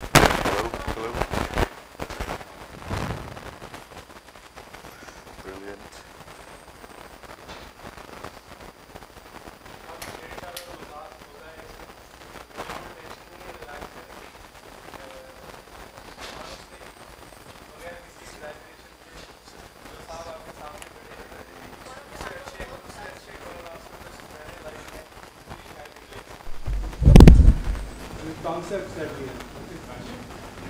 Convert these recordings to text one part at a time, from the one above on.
Hello, hello. Brilliant. Concepts that we have.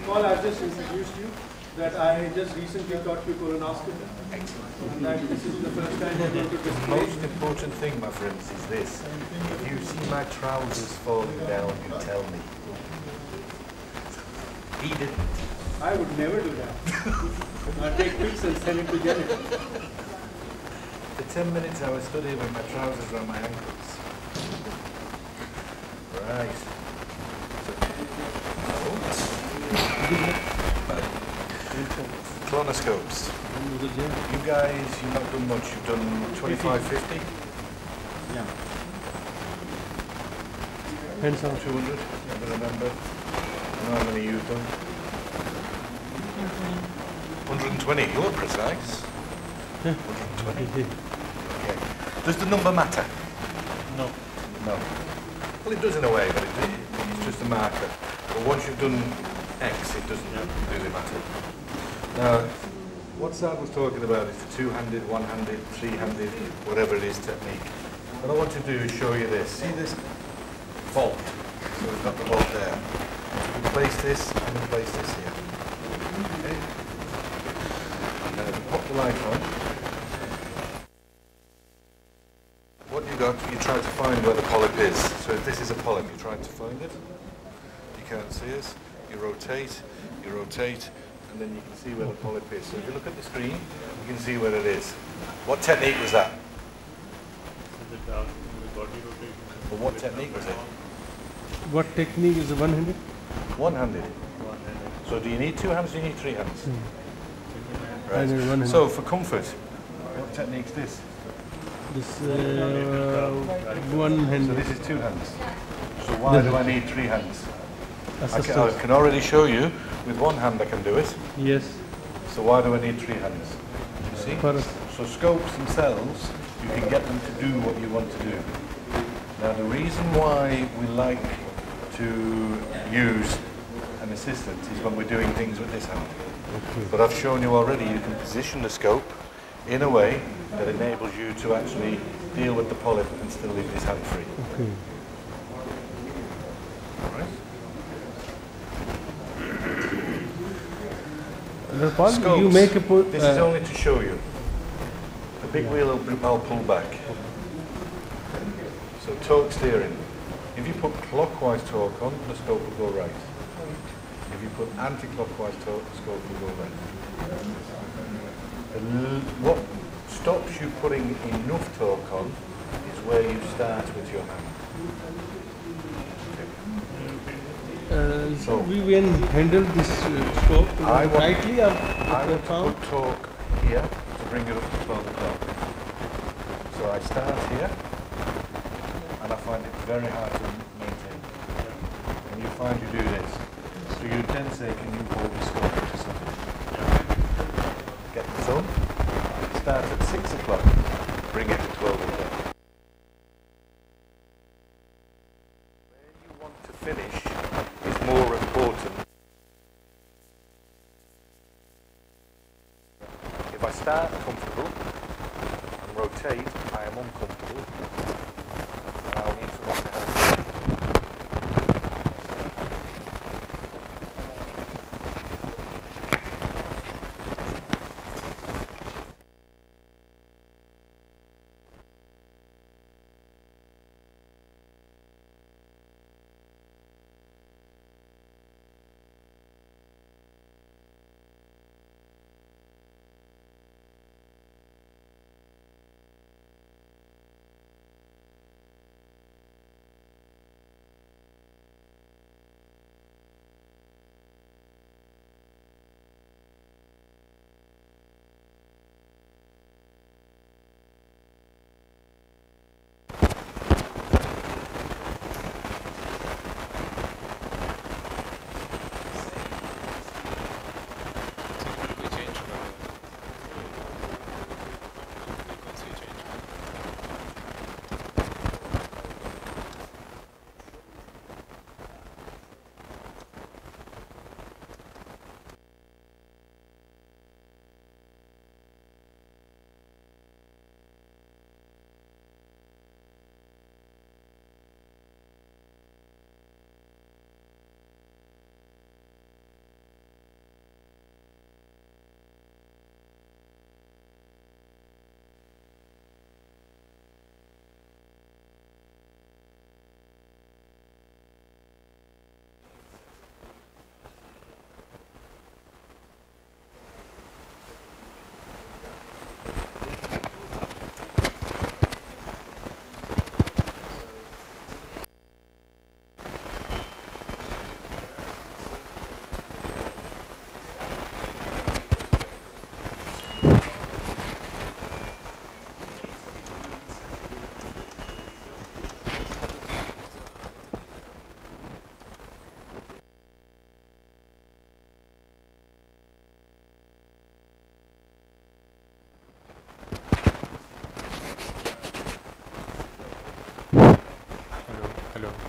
Paul, I've just introduced you that I just recently taught you colonoscopy. Excellent. And that this is the first time you're going to The display. most important thing, my friends, is this. If you see my trousers falling down, you tell me. He didn't. I would never do that. I'll take pics and send it to Janet. For 10 minutes I was stood here with my trousers around my ankles. Right. Colonoscopes. You guys, you've not done much. You've done 25, 50? Yeah. Hands on. 200, never remember. How many you've done? 120, you're precise. 120. Okay. Does the number matter? No. No. Well, it does in a way, but it's just a marker. But once you've done X, it doesn't really matter. Now, what Sad was talking about is the two-handed, one-handed, three-handed, whatever it is technique. What I want to do is show you this. See this bolt? So we've got the bolt there. We place this and we place this here. Okay? Now, to pop the light on, what you got, you try to find where the polyp is. So if this is a polyp, you're trying to find it. You can't see us. You rotate, and then you can see where the polyp is. So if you look at the screen, you can see where it is. What technique was that? Well, what technique was it? What technique is one-handed? One-handed. So do you need two hands, or do you need three hands? I need one hand. So for comfort, what technique is this? This one hand. So this is two hands. So why do I need three hands? I Assistance. can already show you, with one hand I can do it. Yes. So why do I need three hands? You see? For So scopes themselves, you can get them to do what you want to do. Now the reason why we like to use an assistant is when we're doing things with this hand. Okay. But I've shown you already, you can position the scope in a way that enables you to actually deal with the polyp and still leave this hand free. Okay. Alright? Paul, Scopes. you make a This is only to show you. The big wheel I'll pull back. So torque steering. If you put clockwise torque on, the scope will go right. If you put anti-clockwise torque, the scope will go left. What stops you putting enough torque on is where you start with your hand. So we can handle this scope rightly or I want to put torque here to bring it up to 12 o'clock. So I start here, and I find it very hard to maintain. And you find you do this. So you then say, can you hold the scope to something? Get the thumb, start at 6 o'clock, bring it to 12 o'clock. Where you want to finish is more important. If I start comfortable and rotate, I am uncomfortable. And I'll need someone to help me.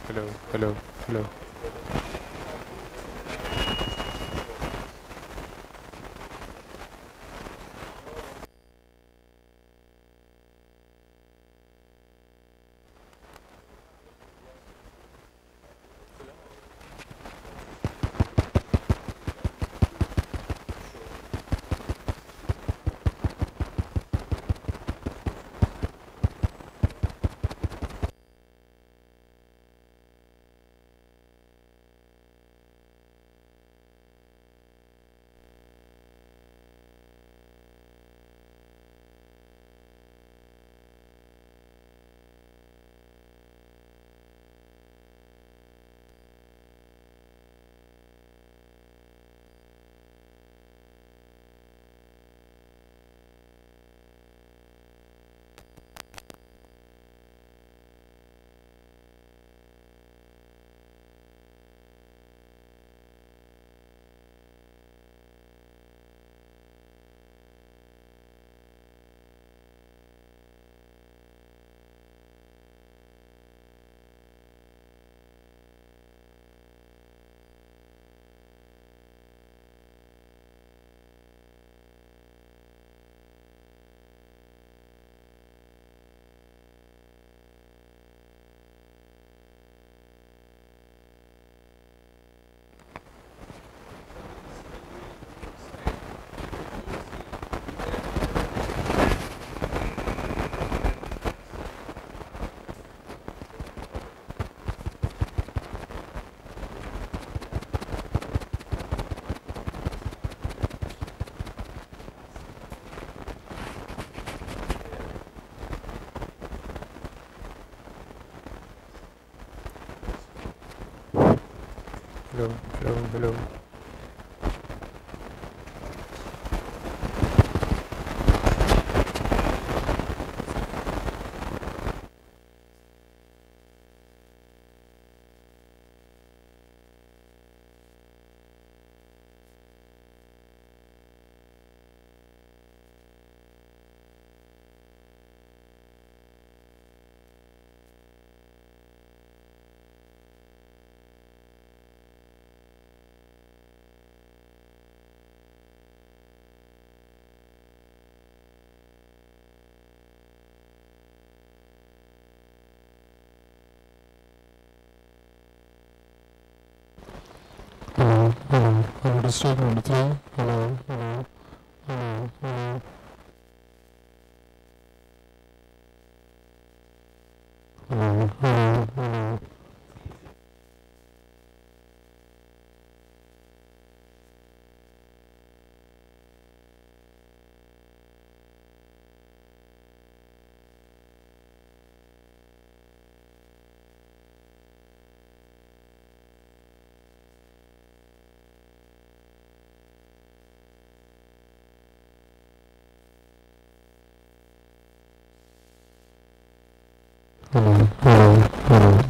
hello, hello, hello. Hello, hello, hello. Hello, hello, hello, district number 3, hello, hello, hello, hello, hello, hello, hello. Hello, hello, hello.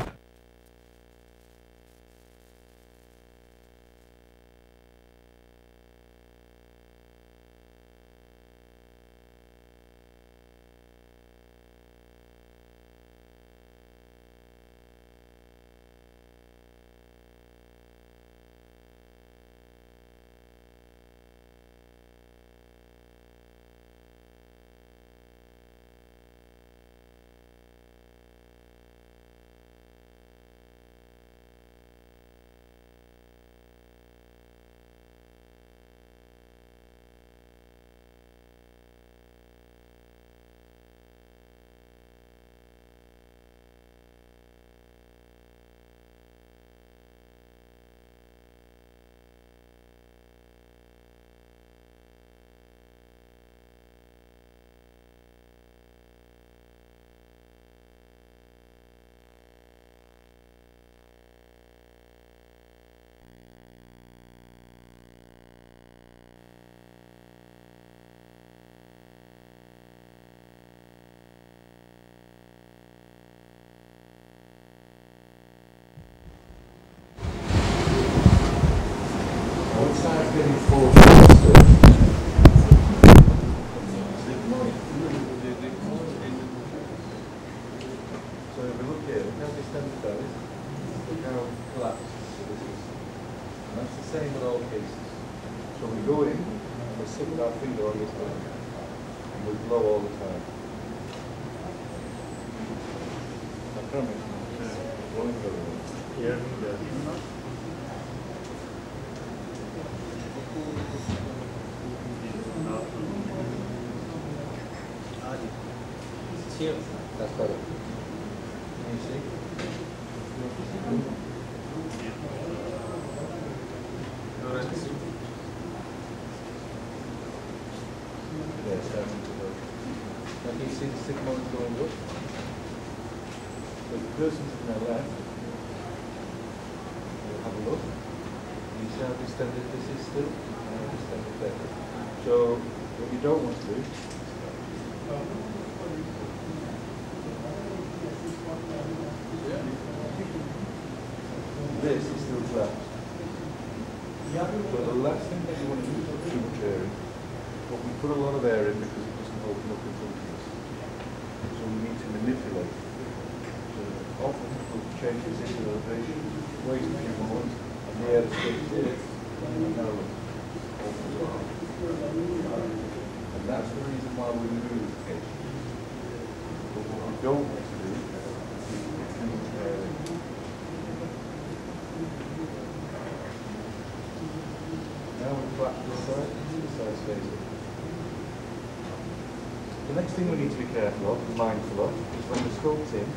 Outside's getting full faster. So if we look here, look how distant that is. same in all cases. So we go in, and we sit with our finger on this button, and we blow all the time. I promise. Blowing for everyone. That's better. Can you see? Yeah, starting to work. Now can you see the sigmoid going up? So the person to my left, we'll have a look. You see how distended this is still? And how distended there. So what you don't want to do, this is still trapped. So the last thing that you want to do is put too much air in. But we put a lot of air in because it doesn't open up in front of us. So we need to manipulate. So often we'll change this into the rotation, wait a few moments, and the air stays there. And now look, opens up. And that's the reason why we remove the cage. But what we don't want to do is put too much air in. Now we flap this side facing. The next thing we need to be careful of, mindful of, is when the scope's in,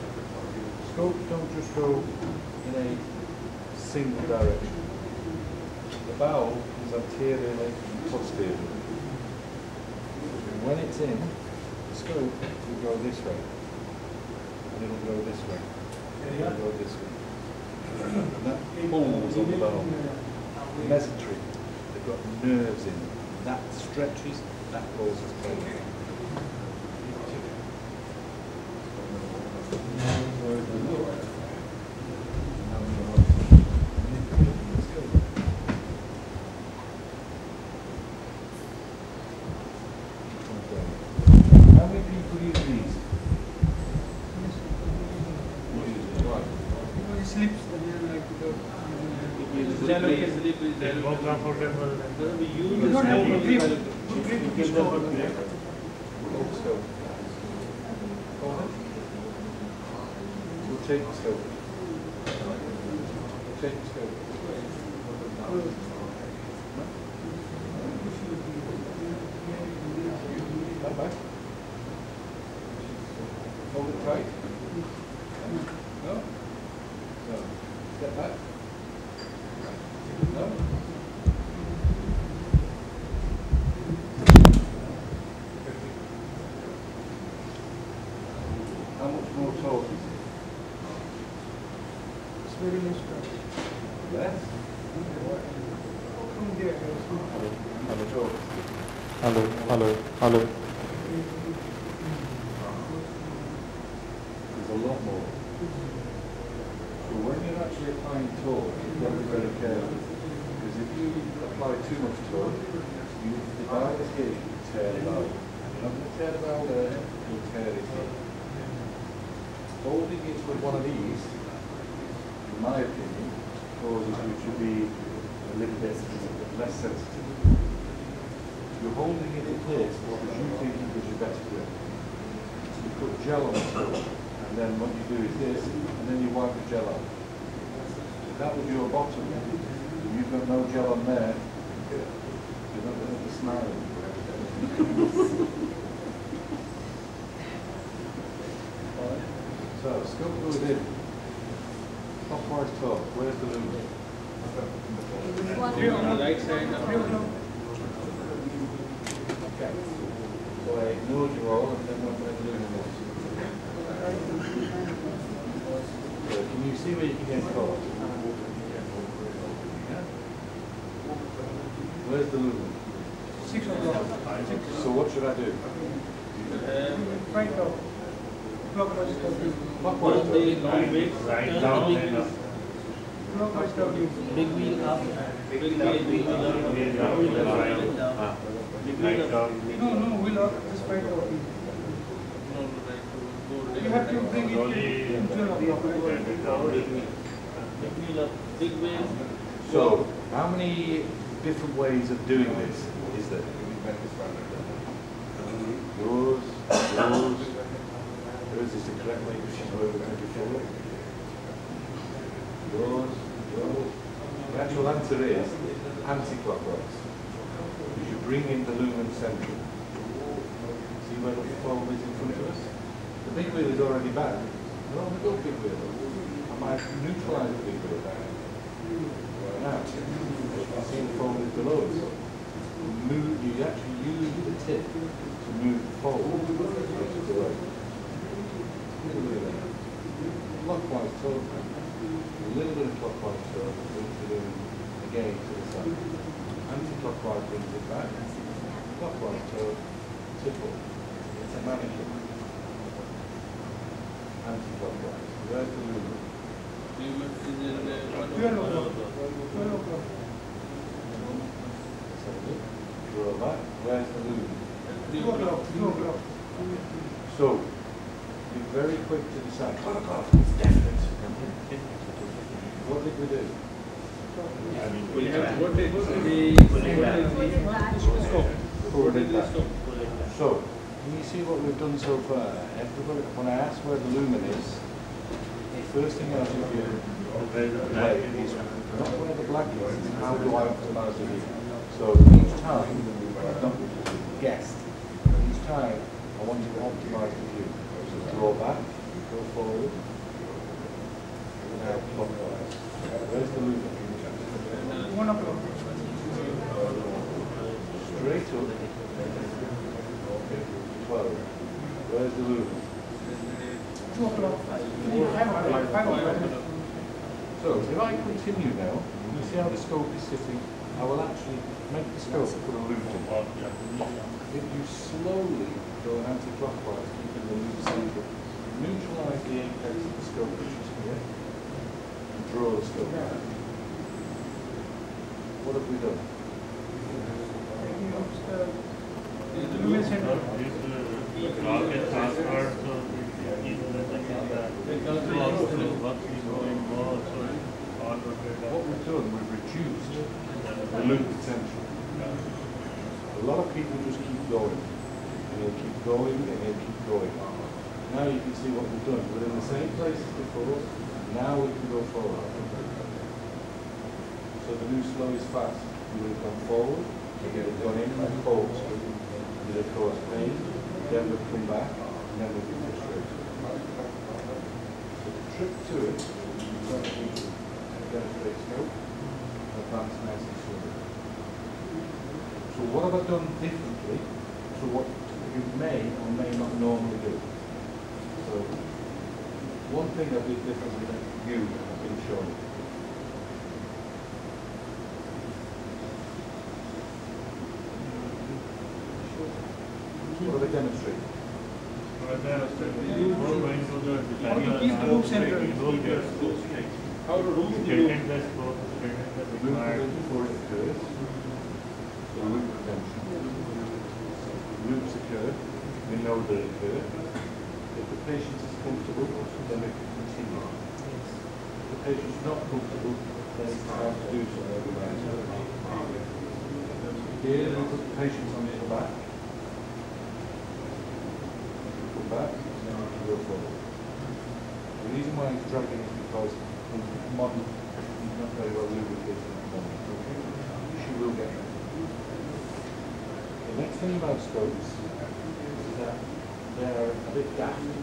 scopes don't just go in a single direction. The bowel is anteriorly and posteriorly. When it's in, the scope will go this way, and it'll go this way, and it'll go this way. And that pulls on the bowel. The mesentery, they've got nerves in them. That stretches, that causes pain. How many people use these? He sleeps like We'll take the scope. Take the scope. Come back. Hold it tight. No? No. Step back. No? How much more talk is it? it's very less. Less? From there. Hello. Hello. There's a lot more. So when you're actually applying torque, you've got to be very careful. Because if you apply too much torque, you divide it here, you tear it out. You're not going to tear it out there, you'll tear it here. Holding it with one of these, in my opinion, causes you to be a little bit less sensitive. You're holding it in place because you think it gives you better grip. So you put gel on the toe, and then what you do is this, and then you wipe the gel off. If that was your bottom, and you've got no gel on there, you're not going to be smiling. Alright, so scope goes in. Clockwise torque, where's the lube? Here on the right side. Okay. So I ignored you all and then went where the lube was. So can you see where you can get caught? Yeah? Where's the lube? 6 o'clock. So what should I do? Right now. Clockwise W. Clockwise torque. Right down and up. Clockwise W. Big wheel up, big wheel up, big wheel up, big wheel up, right down. Big wheel up. No, wheel up. Just right now. You have to bring it into the Big wheel up, big wheel. So How many different ways of doing this is there? Yours. Yours is the correct way, which is where we're going before. Yours. The actual answer is anti-clockwise. You should bring in the lumen central. See where the fold is in front of us? The big wheel is already back. No, we got big wheel. I might neutralise the big wheel. Now, see the fold is below us. You actually use the tip to move the fold away. Clockwise toe. A little bit of clockwise toe. Again to the side. Anti-clockwise brings it back. Clockwise toe. Tipple. It's a mannequin. Anti-clockwise. Where's the lumen? Draw back. Where's the lumen? 2 o'clock. So, be very quick to decide. It's definite. What did we do? So, can you see what we've done so far? Everybody, when I ask where the lumen is, the first thing I should do is not where the black is, how do I optimize the view? So each time, I've not guessed, each time I want to optimize the view. So draw back, go forward, now clockwise. Where's the lumen? 1 o'clock. Straight up. 12. Where's the lumen? 2 o'clock. 5 o'clock. So if I continue now, you see how the scope is sitting? I will actually make the scope put a loop in. If you slowly go anti-clockwise, keeping the loop central, neutralize the apex of the scope which is here, and draw the scope back. What have we done? Lumen center. What we've done, we've reduced the loop potential. A lot of people just keep going, and they'll keep going, and they'll keep going. Now you can see what we've done. We're in the same place as before, now we can go forward. So the new slow is fast. We would have gone forward, we would have gone in like poles, we would have caused pain, then we'd come back, and then we'd be frustrated. So the trick to it is demonstrate scope, advance nice and slowly. So what have I done differently to what you may or may not normally do? So one thing I did differently than you have been shown. What are they demonstrating? How to keep the loop central. How to remove the loop. The loop is before it occurs. So loop prevention. Loops occur. We know they occur. If the patient is comfortable, then we can continue. If the patient is not comfortable, then it's time to do something about it. Here, we put the patient on his back. Come back, and then we can go forward. The reason why he's dragging is because the model is not very well lubricated at the moment. Okay? She will get there. The next thing about scopes is that they're a bit daft. If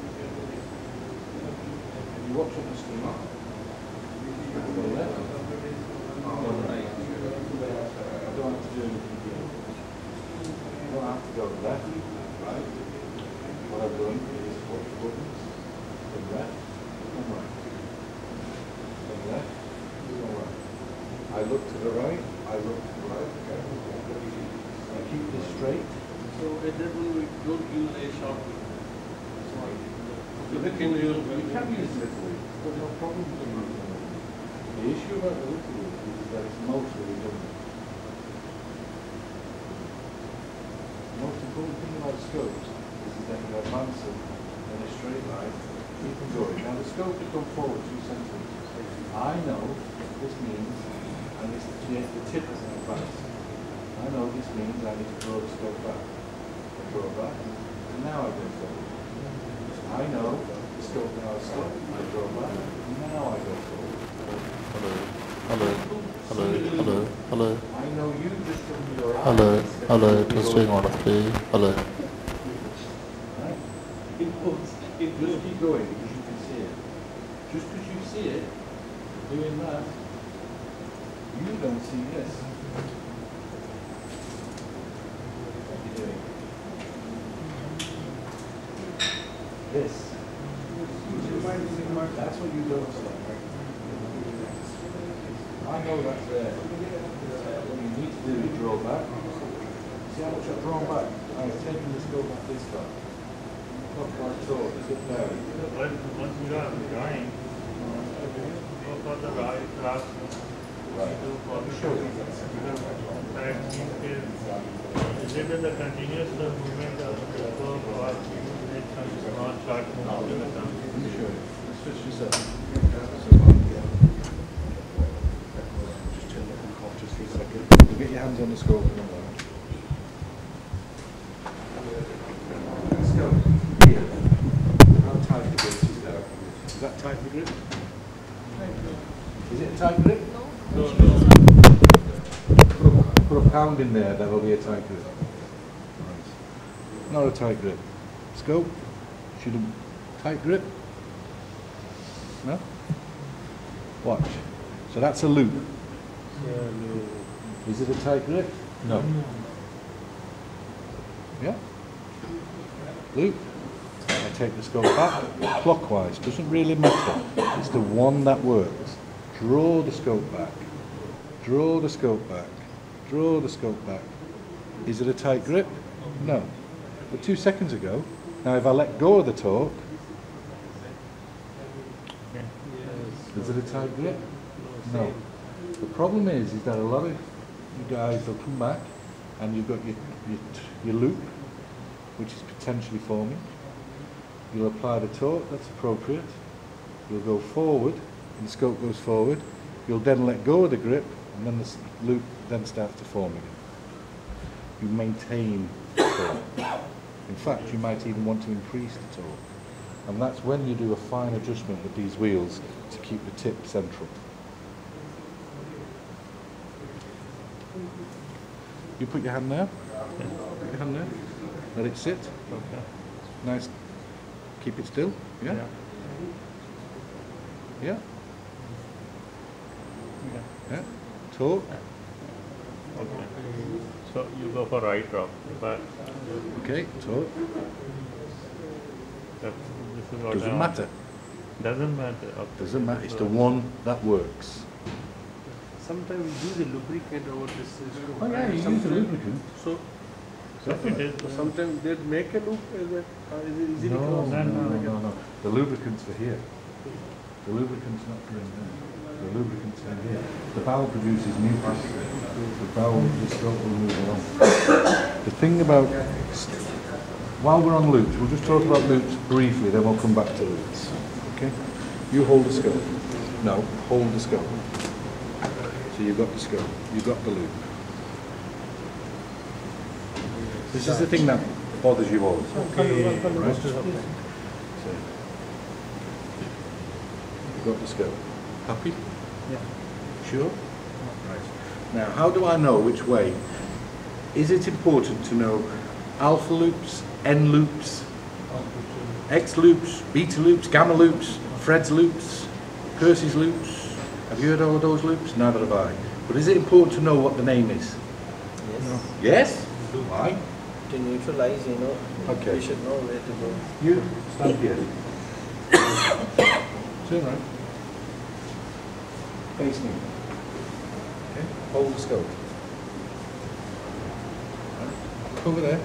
you watch on the screen, go left, go right. I don't have to do anything here. I don't have to go left, right. What I've done is watch the buttons, go left, go right. Go left, go right. I look to the right, I look to the right. I keep this straight. So at that one we don't use a sharp wheel. You can use little wheel, but no problem with the little wheel. The issue about the little wheel is that it's mostly redundant. The most important thing about scopes is that you advance them in a straight line, keep them going. Now the scope has gone forward 2 centimeters. I know this means and the tip isn't advanced. I know this means I need to draw the scope back. I draw back, and now I go forward. I know the scope now is stuck, I draw back, and now I go forward. Hello. Hello. Hello. Hello. I know you just from your eyes. Hello. Hello. Testing 1 2 3. Hello. Right? Just keep going because you can see it. Just because you see it, doing that, you don't see this. What are you doing? This. That's what you don't see. I know that's there. What you need to do is draw back. See how much I've drawn back? I've taken the scope back this far. Clockwise torque is up there. Once you are drawing, go for the right class. Right. Let me show you. Is it in the continuous movement of the curve or it some small short movement? Let me show you. Let's switch this up. Just turn it off just for a second. Get your hands on the scope for a moment. Let's go. Here. How tight the grip is there? Is that tight the grip? Is it a tight grip? No. Put a pound in there, that'll be a tight grip. Right. Not a tight grip. Scope. Should have tight grip. No? Watch. So that's a loop. Is it a tight grip? No. Yeah? Loop. I take the scope back clockwise. Doesn't really matter. It's the one that works. Draw the scope back. Draw the scope back. Draw the scope back. Is it a tight grip? No. But 2 seconds ago, now if I let go of the torque, is it a tight grip? No. The problem is that a lot of you guys will come back and you've got your loop, which is potentially forming. You'll apply the torque, that's appropriate. You'll go forward, and the scope goes forward. You'll then let go of the grip, and then the loop then starts to form again. You maintain the torque. In fact, you might even want to increase the torque. And that's when you do a fine adjustment with these wheels to keep the tip central. You put your hand there. Put your hand there. Let it sit. Okay. Nice. Keep it still. Yeah? Yeah? Yeah? Torque. Okay. So you go for right drop, but Okay, torque. this is what Doesn't matter. Doesn't matter. Okay. Doesn't matter. It's the one that works. Sometimes we use a lubricant over this system. Oh yeah, you use a Sometimes- lubricant. So Yes, it is. sometimes they make a loop. Is it easily No, crossed? no. The lubricant's for here. The lubricant's not for in there. The lubricant's in here. The valve produces mucus. The valve, the scope will move along. The thing about, while we're on loops, we'll just talk about loops briefly, then we'll come back to loops. Okay? You hold the scope. No, hold the scope. So you've got the scope. You've got the loop. This is the thing that bothers you all. Okay. Right? So, you've got the scope. Happy? Yeah. Sure? Right. Now, how do I know which way? Is it important to know alpha loops, N loops, X loops, beta loops, gamma loops, Fred's loops, Percy's loops? Have you heard all of those loops? Neither have I. But is it important to know what the name is? Yes. No. Yes? Why? To neutralize, Okay. we should know where to go. You stand here. Turn right. Face me. Okay. Hold the scope. Right. Over there.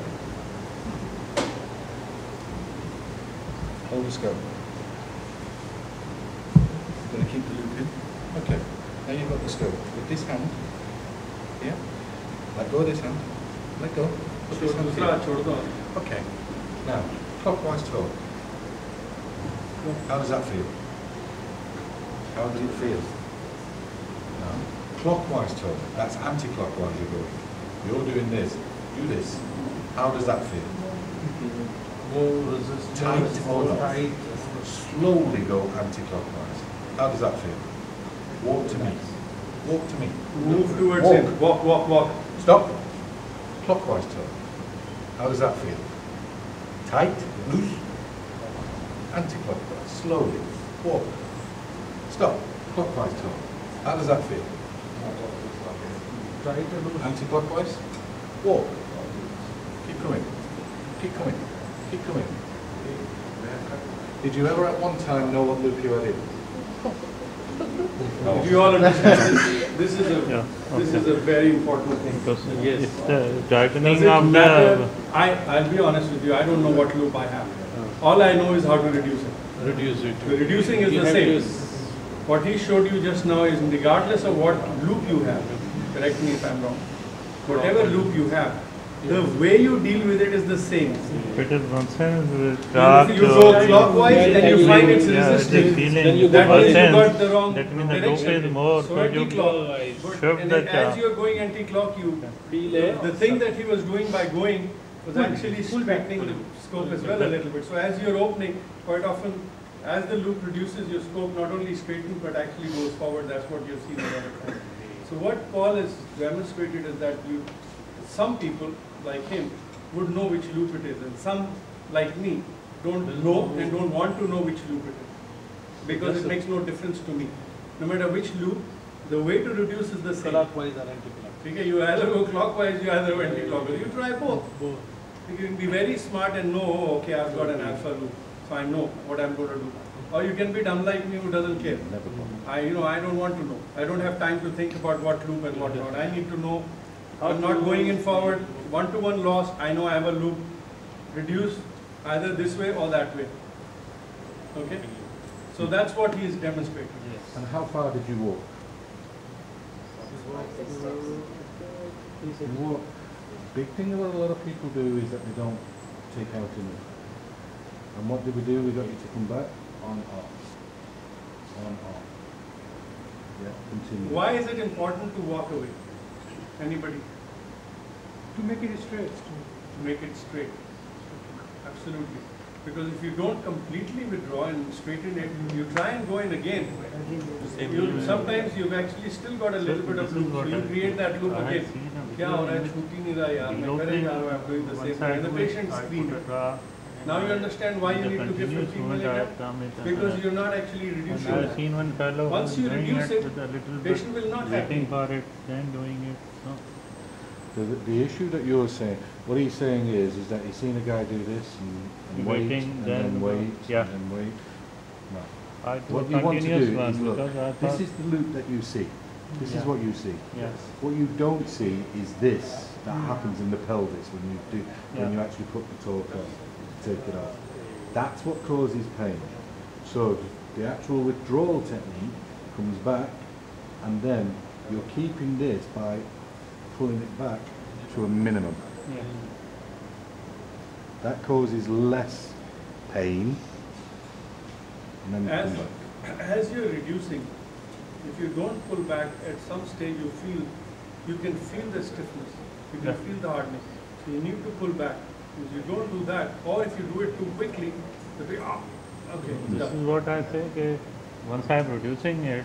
Hold the scope. Going to keep the loop in. Okay. Now you've got the scope. With this hand. Yeah. Let go of this hand. Let go. Put this hand here. Okay. Now, clockwise torque. How does that feel? How does it feel? No. clockwise turn. That's anti-clockwise you're going. You're doing this. Do this. How does that feel? Tight or not? Slowly go anti-clockwise. How does that feel? Walk to me. Walk to me. Move towards Walk. it. Walk, walk, walk. Stop. Clockwise turn. How does that feel? Tight, loose, anti-clockwise. Slowly. Walk. Stop. Clockwise turn. How does that feel? Tight and loose. Anti-clockwise. Walk. Keep coming. Keep coming. Keep coming. Did you ever at one time know what loop you had in? Do you all understand this? This is a very important thing. Because Yes. it's the Does tightening it of matter? the I'll be honest with you, I don't know what loop I have. All I know is how to reduce it. Reduce it. The reducing is You the have same. to What he showed you just now is regardless of what loop you have, correct me if I'm wrong, whatever loop you have, the way you deal with it is the same. it is one sense If start you go clockwise and you find it's yeah, it is resisting, feeling Then you that one means you sense, got the wrong that means the loop direction. is more, So so you anti-clockwise. shift And the then as you're going anti-clock, the thing that he was doing by going was actually straightening the scope as well a little bit. So as you're opening, quite often, as the loop reduces, your scope not only straightens but actually goes forward. That's what you've seen a lot of times. So what Paul has demonstrated is that some people like him would know which loop it is, and some like me don't know and don't want to know which loop it is because it makes no difference to me. No matter which loop, the way to reduce is the same. clockwise or anti-clockwise. Okay, you either go clockwise, you either go anti-clockwise. You try both. You can be very smart and know, oh, okay, I've got an alpha loop, so I know what I'm going to do. Or you can be dumb like me who doesn't care. I don't want to know. I don't have time to think about what loop and what not. I need to know. I'm not going in forward, one-to-one loss. I know I have a loop. Reduce either this way or that way. Okay? So that's what he is demonstrating. And how far did you walk? What big thing what a lot of people do is that they don't take out enough. And what did we do? We got you to come back on off. On off. Yeah, continue. Why is it important to walk away? Anybody? To make it straight. To make it straight. Absolutely. Because if you don't completely withdraw and straighten it, you try and go in again. Sometimes you've actually still got a little bit of loop, so you create that loop again. क्या हो रहा है छूट ही नहीं रहा यार मैं करे जा रहा हूँ I'm doing the same thing and the patient screams. Now you understand why you need to give 15 milligram because you're not actually reducing I've it. seen one fellow Once you doing reduce it, with a little patient bit, will not have waiting it. for it, then doing it. No. The issue that you're saying, what he's saying is that he's seen a guy do this and wait, Waiting, and then then wait, yeah. and then wait. No. I do What a you want to continuous do one is look, because I this thought, is the loop that you see. This is Yeah. what you see. yes, What you don't see is this that happens in the pelvis when you do when Yeah. you actually put the torque on, take it off. That's what causes pain. So the actual withdrawal technique comes back, and then you're keeping this by pulling it back to a minimum. yeah. That causes less pain, and then you come back. As you're reducing, if you don't pull back, at some stage you can feel the stiffness, you can Yeah. feel the hardening. So you need to pull back. If you don't do that, or if you do it too quickly, okay, This done. is what I say, that once I'm reducing it,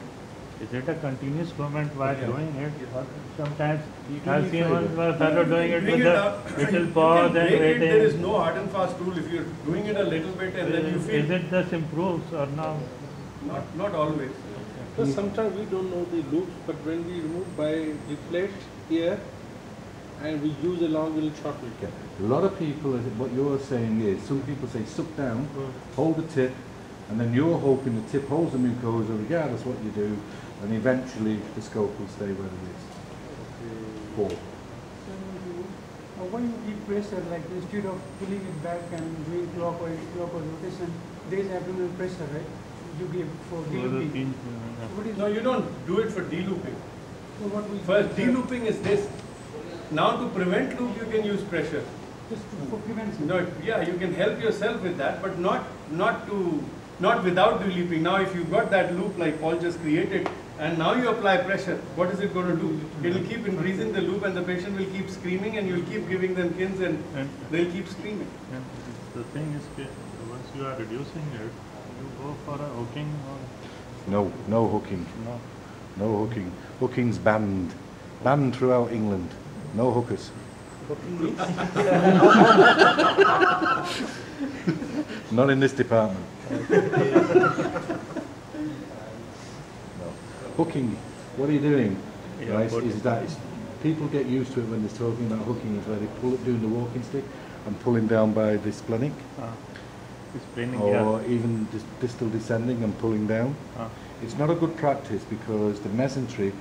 is it a continuous movement while Yeah. doing it? Or sometimes You do I've me seen favour. one fellow doing it Bring with it a up. little You pause can and break it. waiting. There is no hard and fast rule. If you're doing it a little bit and then you Is feel, it this improves or no? not always. Because sometimes we don't know the loops, but when we remove by deflate here and we use a long little short loop. Okay. A lot of people, what you're saying is, some people say suck down, hold the tip, and then you're hoping the tip holds the mucosa regardless what you do, and eventually the scope will stay where it is. Four. So when you give pressure, like instead of pulling it back and doing clockwise rotation, there is abdominal pressure, right? You give for delooping. What is No, you don't do it for delooping. so what we First, delooping is this. Now to prevent loop, you can use pressure. just for prevention. No, yeah, you can help yourself with that, but not without delooping. Now, if you've got that loop like Paul just created, and now you apply pressure, what is it going to do? It will keep increasing the loop and the patient will keep screaming and you'll keep giving them pins and they'll keep screaming. And the thing is, once you are reducing it, you go for a hooking or No hooking. no. No hooking. Hooking's banned. Banned throughout England. No hookers. Not in this department. No. Hooking, what are you doing? Yeah, Right, but- is that people get used to it when they're talking about hooking, is where they pull it doing the walking stick and pulling down by the splenic, It's plaining, or even just distal descending and pulling down. It's not a good practice because the mesentery,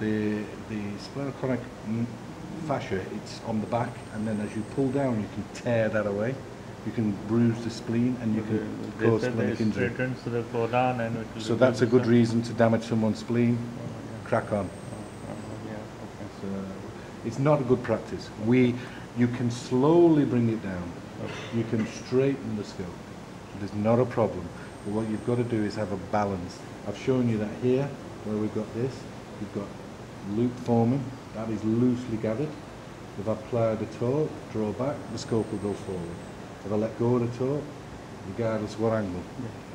the splenochoric fascia, it's on the back, and then as you pull down, you can tear that away. You can bruise the spleen, and you can cause splenic injury. straightens the colon and it will So that's a reduce good reason to damage someone's spleen. Crack on. So it's not a good practice. You can slowly bring it down. You can straighten the skull. There's not a problem. But what you've got to do is have a balance. I've shown you that here, where we've got this. We've got loop forming. That is loosely gathered. If I apply the toe, draw back, the scope will go forward. If I let go of the toe, regardless what angle.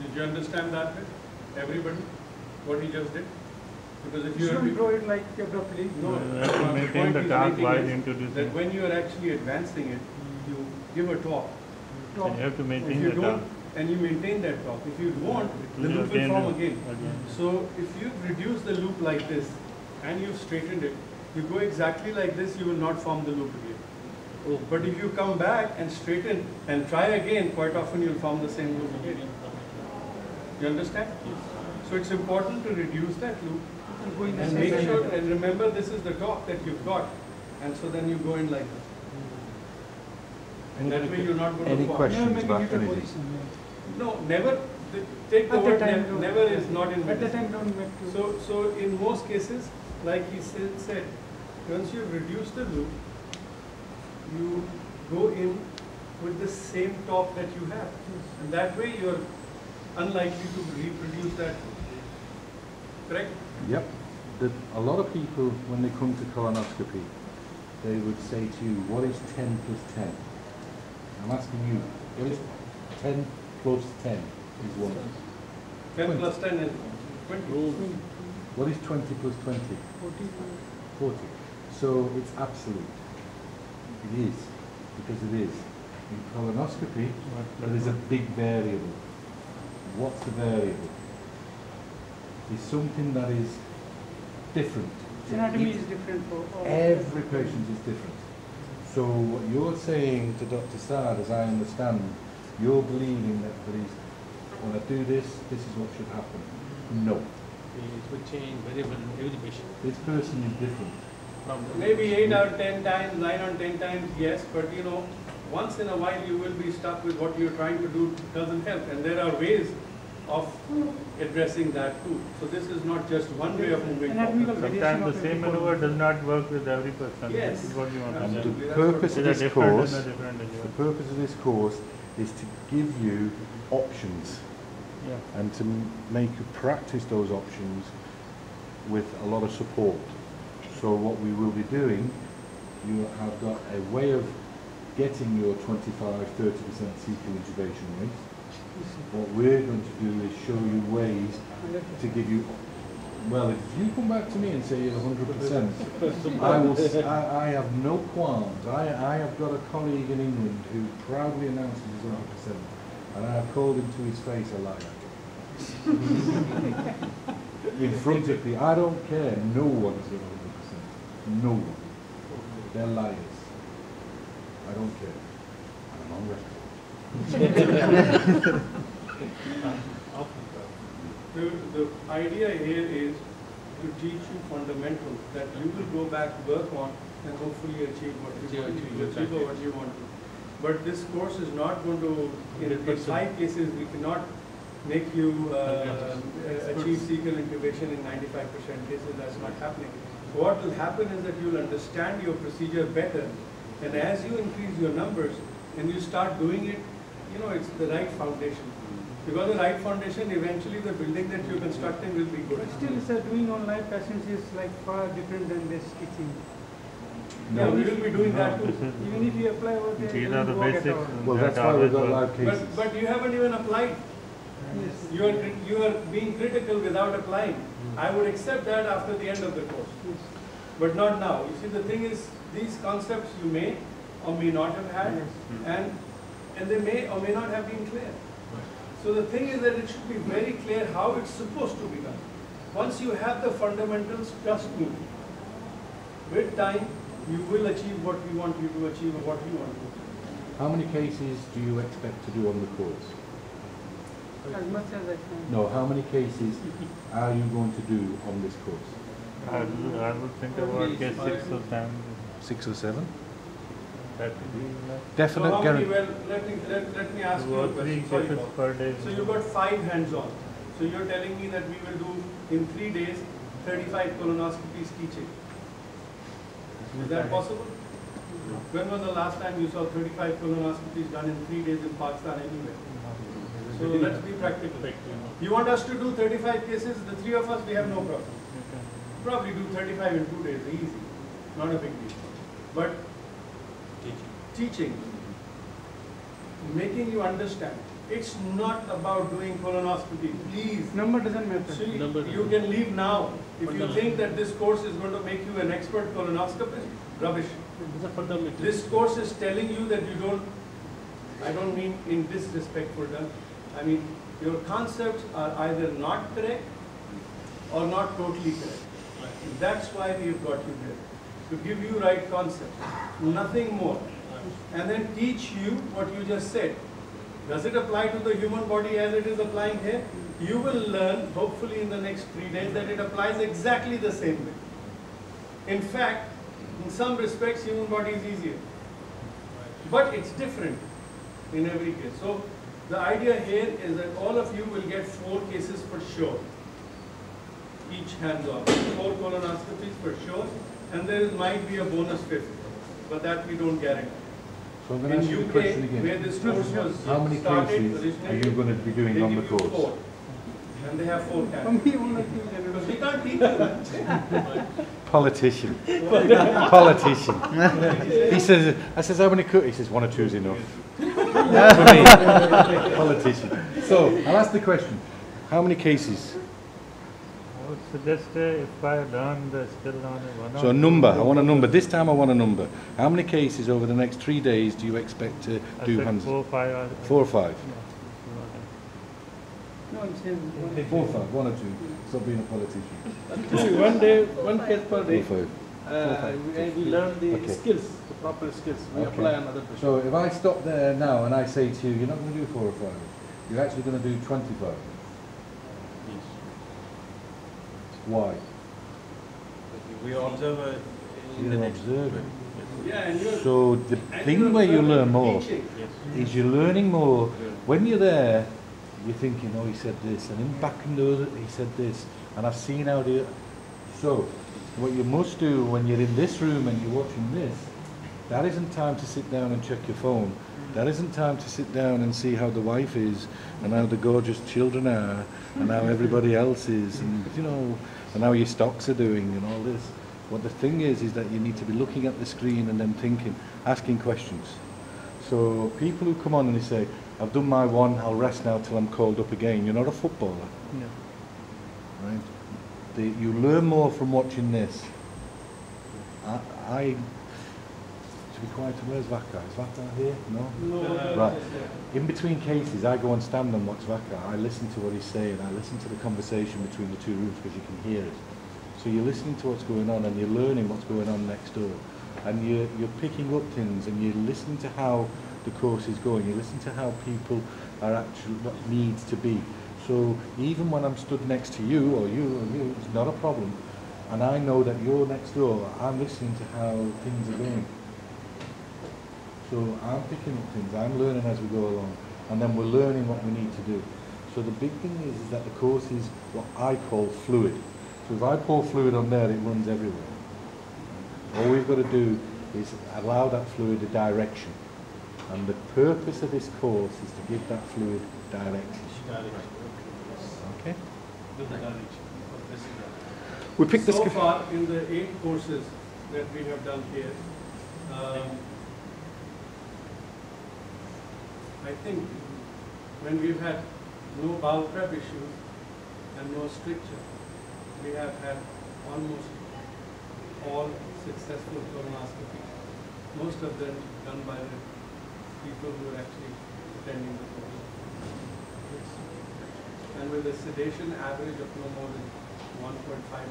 Did you understand that bit? Everybody? What he just did? Because if You you are shouldn't draw it like abruptly. no, You have to maintain point the he's torque making while is introducing. that when you are actually advancing it, you give a torque. And you have to If maintain you the don't, torque. and you maintain that torque. If you don't, the will loop will again form re- again. again. So if you reduce the loop like this and you've straightened it, you go exactly like this, you will not form the loop again. But if you come back and straighten and try again, quite often you'll form the same loop again. You understand? So it's important to reduce that loop and make sure, and remember this is the torque that you've got. And so then you go in like this. And that way you're not going to Any form. questions about anything? No, never. Take the At the word time, never, don't- never is not in At the medicine. time, don't make to. So in most cases, like he said, once you reduce the loop, you go in with the same torque that you have. And that way you're unlikely to reproduce that. Correct? Yep. A lot of people, when they come to colonoscopy, they would say to you, what is 10 plus 10? I'm asking you, what is 10 plus 10 is what? 10 plus 10 is 20. What is 20 plus 20? 40. So it's absolute. It is, because it is. In colonoscopy, there is a big variable. What's the variable? It's something that is different. Anatomy is different for all. Every patient is different. So what you're saying to Dr. Saad, as I understand, you're believing that when I do this, this is what should happen. No. It will change variable in every patient. This person is different. Maybe 8 or 10 times, 9 or 10 times, yes, but you know, once in a while you will be stuck with what you're trying to do doesn't help. And there are ways of addressing that too. So this is not just one way of moving Anatomical forward. variation Sometimes of the same every maneuver does not work with every person. Yes. This is what you want to And say. Absolutely. the That's what purpose of It's a this different course, and a different the delivery. purpose of this course is to give you options Yeah. and to make you practice those options with a lot of support. So what we will be doing, you have got a way of getting your 25–30% cecal intubation rate. What we're going to do is show you ways to give you, well, if you come back to me and say you're 100%, I have no qualms. I have got a colleague in England who proudly announces he's 100%, and I have called him to his face a liar. In front of me, I don't care, no one's 100%. No one. They're liars. I don't care. I'm on record. The idea here is to teach you fundamentals that you will go back, work on, and hopefully achieve what you want to achieve or what you want to. But this course is not going to, in 5 cases, we cannot make you achieve cecal intubation in 95% cases. That's not happening. What will happen is that you'll understand your procedure better, and as you increase your numbers and you start doing it, you know, it's the right foundation. Because the right foundation, eventually the building that you're constructing will be good. But still, sir, doing on live patients is like far different than this teaching. Yeah, we will be doing that too. Even if you apply over there, These it are the won't work at basics. all. Well, that's why we've got live cases. But you haven't even applied. Yes. You are being critical without applying. I would accept that after the end of the course, Yes. but not now. You see, the thing is, these concepts you may or may not have had, Yes. and they may or may not have been clear. So the thing is that it should be very clear how it's supposed to be done. Once you have the fundamentals, trust me, with time you will achieve what we want you to achieve or what you want to achieve. How many cases do you expect to do on the course? As much as I can. No, how many cases are you going to do on this course? I would think about case 6 or 7. 6 or 7? That would be like Definite So how many, guarantee. well, let me ask 2 you a or 3 question. Sorry, cases Paul. per day. So you got 5 hands-on. So you're telling me that we will do in 3 days 35 colonoscopies teaching. Is that possible? When was the last time you saw 35 colonoscopies done in 3 days in Pakistan anywhere? So let's be practical. You want us to do 35 cases, the 3 of us, we have no problem. Probably do 35 in 2 days, easy. Not a big deal. But teaching, making you understand, it's not about doing colonoscopy. Please, Number doesn't matter. see, Number you can leave now. If you think that this course is going to make you an expert colonoscopist, rubbish. It's a fundamental. This course is telling you that you don't, I don't mean in disrespectful terms, I mean your concepts are either not correct or not totally correct. That's why we've got you here, to give you right concepts, nothing more. And then teach you what you just said. Does it apply to the human body as it is applying here? You will learn, hopefully in the next 3 days, that it applies exactly the same way. In fact, in some respects, human body is easier. But it's different in every case. So the idea here is that all of you will get 4 cases for sure. Each hands-on, 4 colonoscopies for sure, and there might be a bonus 5th, but that we don't guarantee. So I'm going to In ask you the UK, question where again. this course was How many started cases are originally, you going to be doing they on the give you course? 4, and they have 4 For candidates. me, only two Because we general. can't teach you that. Politician. Politician. He says, I says, how many he says, 1 or 2 is enough. For me. Politician. So, I'll ask the question. How many cases? I would suggest if I learn the skill on one So a number, I want a number. This time I want a number. How many cases over the next 3 days do you expect to do hands? 4 or 5. 4 or 5? No, I'm saying one. 4 or 5, 1 or 2. Stop being a politician. One day, one case per 4 day. or 5. And we learn the Okay. skills, the proper skills. We Okay. apply on other patients. So if I stop there now and I say to you, you're not going to do 4 or 5, you're actually going to do 25. Why? We observe in the You're next. observing. Yeah, and you're, So the and thing you're where you observing learn more teaching. is you're learning more. When you're there, you're thinking, oh, he said this, and in back and those, he said this, and I've seen how the. So, what you must do when you're in this room and you're watching this, that isn't time to sit down and check your phone. That isn't time to sit down and see how the wife is, and how the gorgeous children are, and how everybody else is, and you know, and how your stocks are doing, and all this. What the thing is that you need to be looking at the screen and then thinking, asking questions. So people who come on and they say, I've done my one, I'll rest now till I'm called up again. You're not a footballer, right? You learn more from watching this. To be quiet, where's Vaka? Is Vaka here? No? No. Right. In between cases, I go and stand and watch Vaka. I listen to what he's saying. I listen to the conversation between the 2 rooms because you can hear it. So you're listening to what's going on and you're learning what's going on next door. And you're picking up things and you're listening to how the course is going. You listen to how people are actually, what needs to be. So even when I'm stood next to you or you, it's not a problem. And I know that you're next door, I'm listening to how things are going. So I'm picking up things, I'm learning as we go along. And then we're learning what we need to do. So the big thing is that the course is what I call fluid. So if I pour fluid on there, it runs everywhere. All we've got to do is allow that fluid a direction. And the purpose of this course is to give that fluid direction. Okay? We picked So far, in the 8 courses that we have done here, I think when we've had no bowel prep issues and no stricture, we have had almost all successful colonoscopy. Most of them done by the people who are actually attending the course. And with a sedation average of no more than 1.5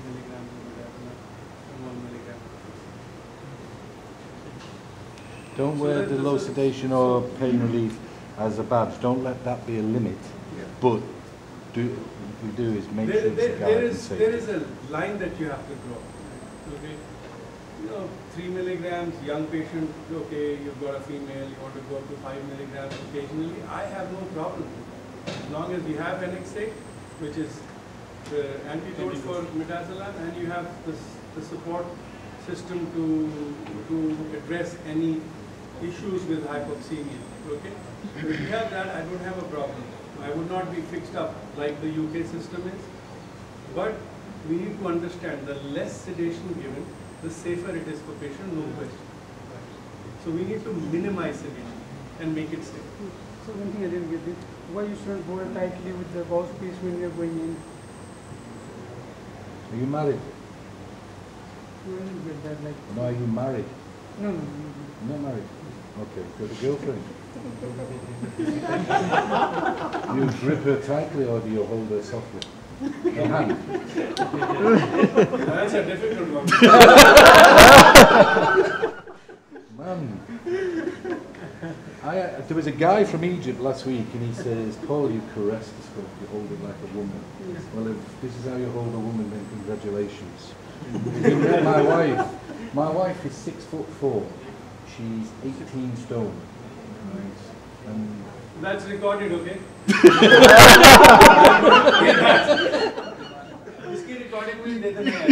milligrams of modafinil and 1 milligram. Don't wear the low sedation or pain relief as a badge. Don't let that be a limit. Yeah. But we do is make sure it's a guidance. There is a line that you have to draw. Okay. 3 milligrams, young patient, okay, you've got a female, you want to go up to 5 milligrams occasionally, I have no problem with that. As long as you have NX8, which is the antidote for midazolam, and you have the support system to address any issues with hypoxemia, okay? If you have that, I don't have a problem. I would not be fixed up like the UK system is, but we need to understand the less sedation given, the safer it is for patient, no question. So we need to minimize sedation and make it safe. So one thing I didn't get it, why you shouldn't hold tightly with the bowel space when you're going in? Are you married? No, I didn't get that. Like, No, are you married? no. Not married. Okay, got a girlfriend. You grip her tightly or do you hold her softly? Your hand. That's a difficult one. Man. There was a guy from Egypt last week and he says, Paul, you caress the scope, you hold it like a woman. Well, if this is how you hold a woman, then congratulations. You met my wife is 6'4". She's 18 stone. Right? And That's recorded, okay? इसकी recording भी देते नहीं हैं.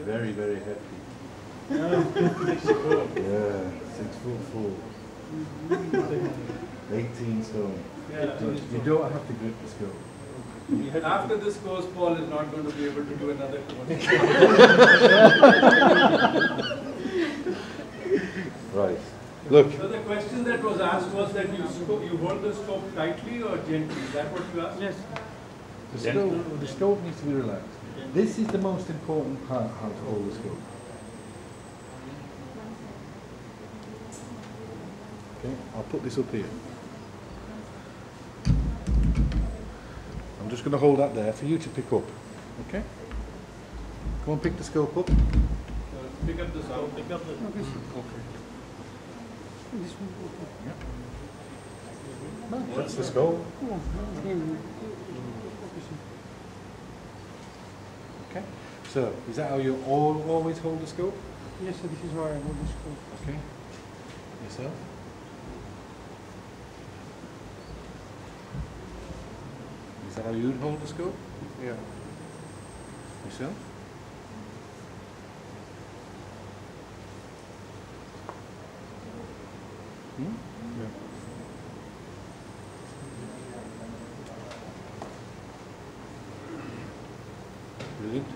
very, very hefty. Yeah, 6'4". 18 stone. Yeah. You don't have to grip the scope. After this course, Paul is not going to be able to do another course. Right. Look. So the question that was asked was that you hold the scope tightly or gently. Is that what you asked? Yes. The scope needs to be relaxed. This is the most important part, how to hold the scope. Okay, I'll put this up here. I'm just going to hold that there for you to pick up. Okay? Come on, pick the scope up. Pick up the scope. Pick up the. Okay. This one. That's the scope. Okay. So, is that how you always hold the scope? Yes, so this is how I hold the scope. Okay. Yourself? Is that how you'd hold the scope? Yeah. Yourself? Hmm? Yeah. Brilliant.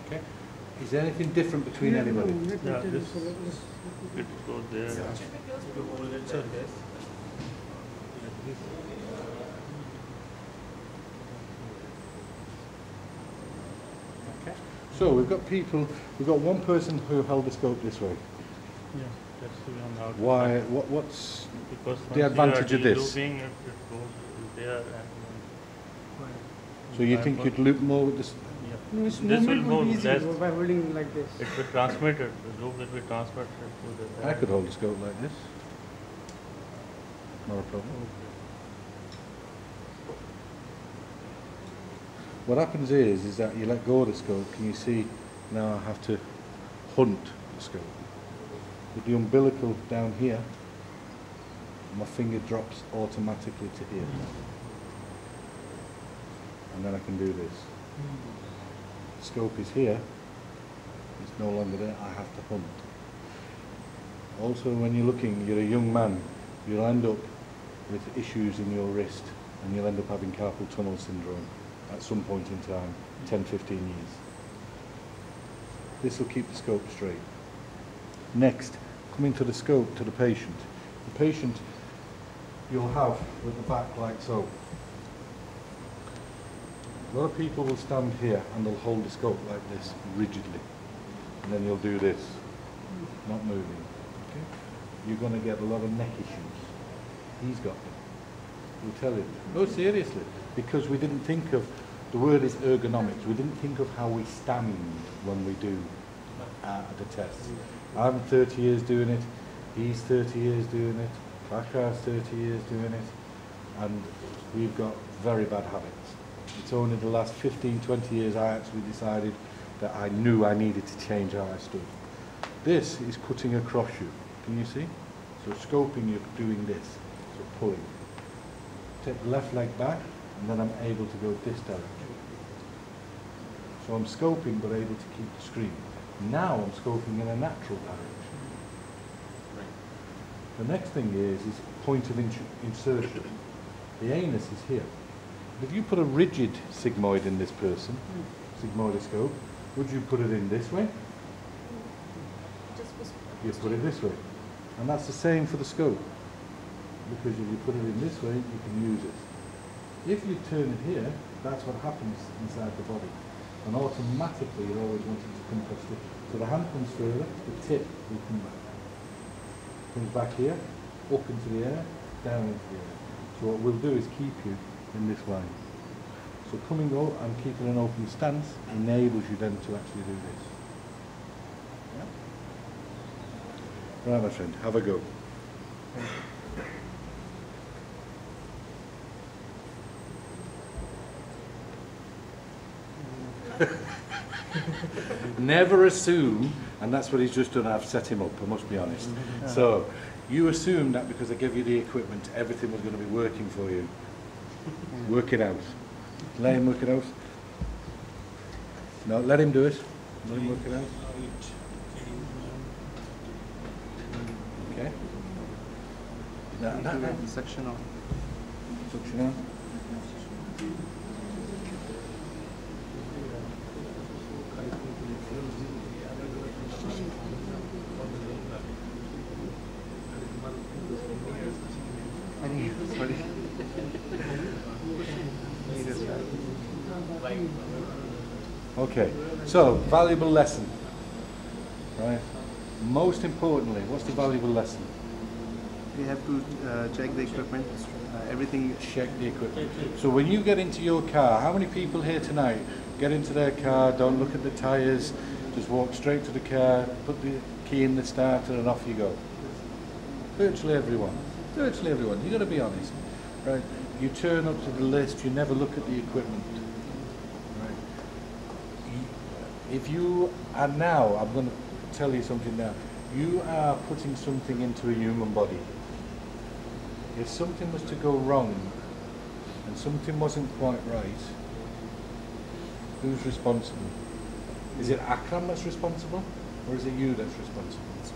Okay. Is there anything different between anybody? Yeah, this it goes there. Okay. So we've got one person who held the scope this way. Yeah, that's the one how. Why? What's Because the advantage of this? Looping it goes there and So you think you'd loop more with this? yeah. No, this This will movement go will be easy less. by holding like this. It will transmit it. The loop will be transmitted to the. I could hold the scope like this. Not a problem. What happens is that you let go of the scope. Can you see now I have to hunt the scope. With the umbilical down here, My finger drops automatically to here. And then I can do this. Scope is here. It's no longer there. I have to hunt. Also, when you're looking, you're a young man, you'll end up with issues in your wrist, and you'll end up having carpal tunnel syndrome at some point in time, 10, 15 years. This will keep the scope straight. Next, coming to the scope to the patient. The patient you'll have with the back like so. A lot of people will stand here and they'll hold the scope like this rigidly, and then you'll do this, not moving. Okay? You're going to get a lot of neck issues. He's got them. We'll tell you. No, seriously, because we didn't think of, the word is ergonomics, we didn't think of how we stand when we do the tests. I'm 30 years doing it, he's 30 years doing it, Bakar's 30 years doing it, and we've got very bad habits. It's only the last 15, 20 years I actually decided that I knew I needed to change how I stood. This is cutting across you. Can you see? So scoping, you're doing this. So pulling. Take the left leg back, and then I'm able to go this direction. So I'm scoping, but able to keep the screen. Now I'm scoping in a natural direction. The next thing is point of insertion. The anus is here. If you put a rigid sigmoid in this person, sigmoidoscope, would you put it in this way? You put it this way. And that's the same for the scope. Because if you put it in this way, you can use it. If you turn it here, that's what happens inside the body. And automatically you're always wanting to compress it. So the hand comes further, the tip will come back. Comes back here, up into the air, down into the air. So what we'll do is keep you in this line. So coming out and keeping an open stance enables you then to actually do this. Yeah? Right, my friend, have a go. Never assume, and that's what he's just done, I've set him up, I must be honest. So, you assumed that because I gave you the equipment, everything was going to be working for you. Work it out. Let him work it out. No, let him do it. Let him work it out. Okay. Section on. Suction on. Sorry. Okay, so valuable lesson, right? Most importantly, what's the valuable lesson? We have to check the equipment, everything. Check the equipment. So when you get into your car, how many people here tonight get into their car, don't look at the tyres, just walk straight to the car, put the key in the starter and off you go? Virtually everyone. Virtually everyone. You've got to be honest, right? You turn up to the list, you never look at the equipment. Right? If you are now, I'm going to tell you something now, you are putting something into a human body. If something was to go wrong and something wasn't quite right, who's responsible? Is it Akram that's responsible, or is it you that's responsible? It's